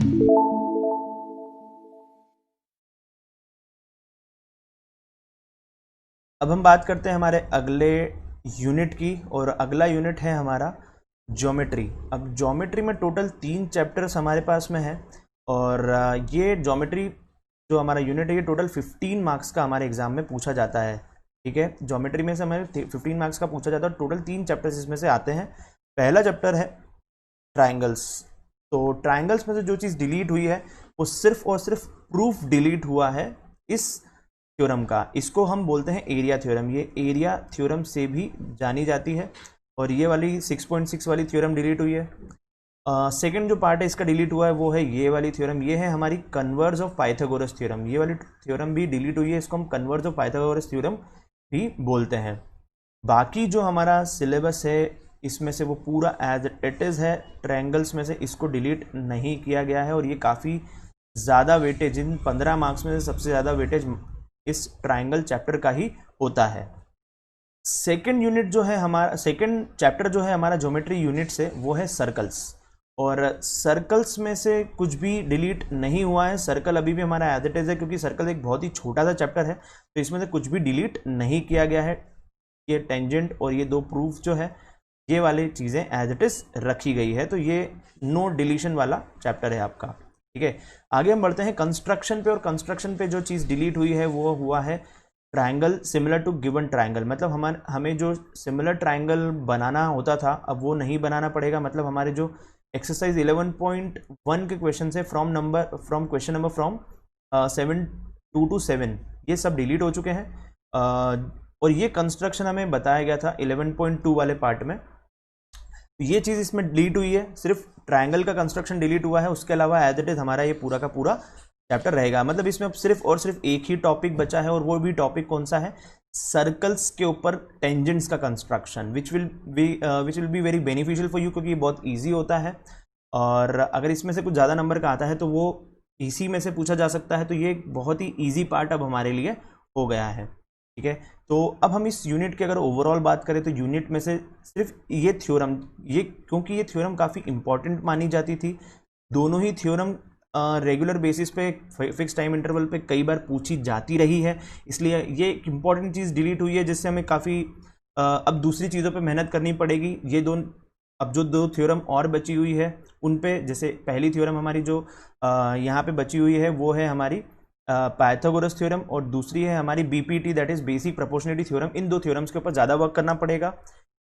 अब हम बात करते हैं हमारे अगले यूनिट की, और अगला यूनिट है हमारा ज्योमेट्री। अब ज्योमेट्री में टोटल 3 चैप्टर्स हमारे पास में है, और ये ज्योमेट्री जो हमारा यूनिट है ये टोटल 15 मार्क्स का हमारे एग्जाम में पूछा जाता है। ठीक है, ज्योमेट्री में से हमें 15 मार्क्स का पूछा जाता है, टोटल 3 चैप्टर्स इसमें से आते हैं। पहला चैप्टर है ट्राइंगल्स। तो ट्राइंगल्स में से जो चीज़ डिलीट हुई है वो सिर्फ और सिर्फ प्रूफ डिलीट हुआ है इस थ्योरम का। इसको हम बोलते हैं एरिया थ्योरम। ये एरिया थ्योरम से भी जानी जाती है, और ये वाली 6.6 वाली थ्योरम डिलीट हुई है। सेकंड जो पार्ट है इसका डिलीट हुआ है वो है ये वाली थ्योरम, ये है हमारी कन्वर्ज ऑफ पाइथागोरस थ्योरम। ये वाली थ्योरम भी डिलीट हुई है, इसको हम कन्वर्ज ऑफ पाइथागोरस थ्योरम भी बोलते हैं। बाकी जो हमारा सिलेबस है इसमें से वो पूरा एज इट इज़ है। ट्रायंगल्स में से इसको डिलीट नहीं किया गया है, और ये काफ़ी ज़्यादा वेटेज, इन 15 मार्क्स में से सबसे ज़्यादा वेटेज इस ट्रायंगल चैप्टर का ही होता है। सेकंड यूनिट जो है हमारा, सेकंड चैप्टर जो है हमारा ज्योमेट्री यूनिट से, वो है सर्कल्स। और सर्कल्स में से कुछ भी डिलीट नहीं हुआ है, सर्कल अभी भी हमारा एज इट इज है, क्योंकि सर्कल एक बहुत ही छोटा सा चैप्टर है, तो इसमें से कुछ भी डिलीट नहीं किया गया है। ये टेंजेंट और ये 2 प्रूफ जो है ये वाली चीज़ें एज इट इज रखी गई है, तो ये नो डिलीशन वाला चैप्टर है आपका। ठीक है, आगे हम बढ़ते हैं कंस्ट्रक्शन पे, और कंस्ट्रक्शन पे जो चीज़ डिलीट हुई है वो हुआ है triangle similar to given triangle. मतलब हमें जो सिमिलर ट्रायंगल बनाना होता था अब वो नहीं बनाना पड़ेगा। मतलब हमारे जो एक्सरसाइज 11.1 के क्वेश्चन है from question number from 7 to 7 ये सब डिलीट हो चुके हैं, और ये कंस्ट्रक्शन हमें बताया गया था 11.2 वाले पार्ट में। ये चीज़ इसमें डिलीट हुई है, सिर्फ ट्रायंगल का कंस्ट्रक्शन डिलीट हुआ है, उसके अलावा एज इट इज हमारा ये पूरा का पूरा चैप्टर रहेगा। मतलब इसमें अब सिर्फ और सिर्फ एक ही टॉपिक बचा है, और वो भी टॉपिक कौन सा है, सर्कल्स के ऊपर टेंजेंट्स का construction, which will be very beneficial for you, क्योंकि ये बहुत ईजी होता है। और अगर इसमें से कुछ ज़्यादा नंबर का आता है तो वो इसी में से पूछा जा सकता है, तो ये बहुत ही ईजी पार्ट अब हमारे लिए हो गया है। ठीक है, तो अब हम इस यूनिट की अगर ओवरऑल बात करें तो यूनिट में से सिर्फ ये थ्योरम, ये क्योंकि ये थ्योरम काफ़ी इंपॉर्टेंट मानी जाती थी, दोनों ही थ्योरम रेगुलर बेसिस पे फिक्स टाइम इंटरवल पे कई बार पूछी जाती रही है, इसलिए ये एक इंपॉर्टेंट चीज़ डिलीट हुई है, जिससे हमें काफ़ी अब दूसरी चीज़ों पे मेहनत करनी पड़ेगी। ये अब जो 2 थ्योरम और बची हुई है उन पे, जैसे पहली थ्योरम हमारी जो यहाँ पे बची हुई है वो है हमारी पाइथागोरस थ्योरम, और दूसरी है हमारी BPT, that is basic proportionality theorem. In 2 theorems के ऊपर ज़्यादा वर्क करना पड़ेगा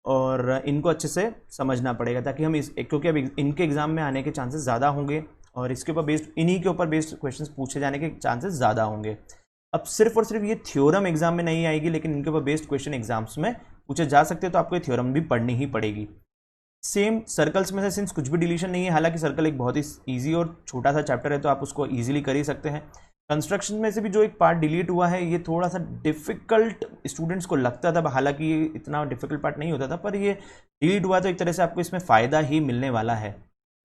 और इनको अच्छे से समझना पड़ेगा, ताकि हम क्योंकि अब इनके एग्जाम में आने के चांसेस ज़्यादा होंगे, और इसके ऊपर इन्हीं के ऊपर बेस्ड क्वेश्चंस पूछे जाने के चांसेस ज़्यादा होंगे। अब सिर्फ और सिर्फ ये थ्योरम एग्जाम में नहीं आएगी, लेकिन इनके ऊपर बेस्ड क्वेश्चन एग्जाम्स में पूछे जा सकते हैं, तो आपको ये थ्योरम भी पढ़नी ही पड़ेगी। सेम सर्कल्स में से सिंस कुछ भी डिलीशन नहीं है, हालांकि सर्कल एक बहुत ही ईजी और छोटा सा चैप्टर है, तो आप उसको ईजिली कर ही सकते हैं। कंस्ट्रक्शन में से भी जो एक पार्ट डिलीट हुआ है ये थोड़ा सा डिफिकल्ट स्टूडेंट्स को लगता था, हालांकि ये इतना डिफिकल्ट पार्ट नहीं होता था, पर ये डिलीट हुआ तो एक तरह से आपको इसमें फ़ायदा ही मिलने वाला है।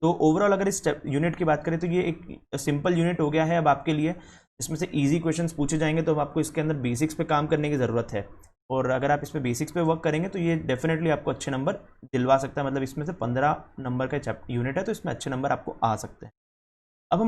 तो ओवरऑल अगर इस यूनिट की बात करें तो ये एक सिंपल यूनिट हो गया है अब आपके लिए, इसमें से ईजी क्वेश्चंस पूछे जाएंगे, तो अब आपको इसके अंदर बेसिक्स पे काम करने की ज़रूरत है, और अगर आप इसमें बेसिक्स पे वर्क करेंगे तो ये डेफिनेटली आपको अच्छे नंबर दिलवा सकता है। मतलब इसमें से 15 नंबर का यूनिट है, तो इसमें अच्छे नंबर आपको आ सकते हैं।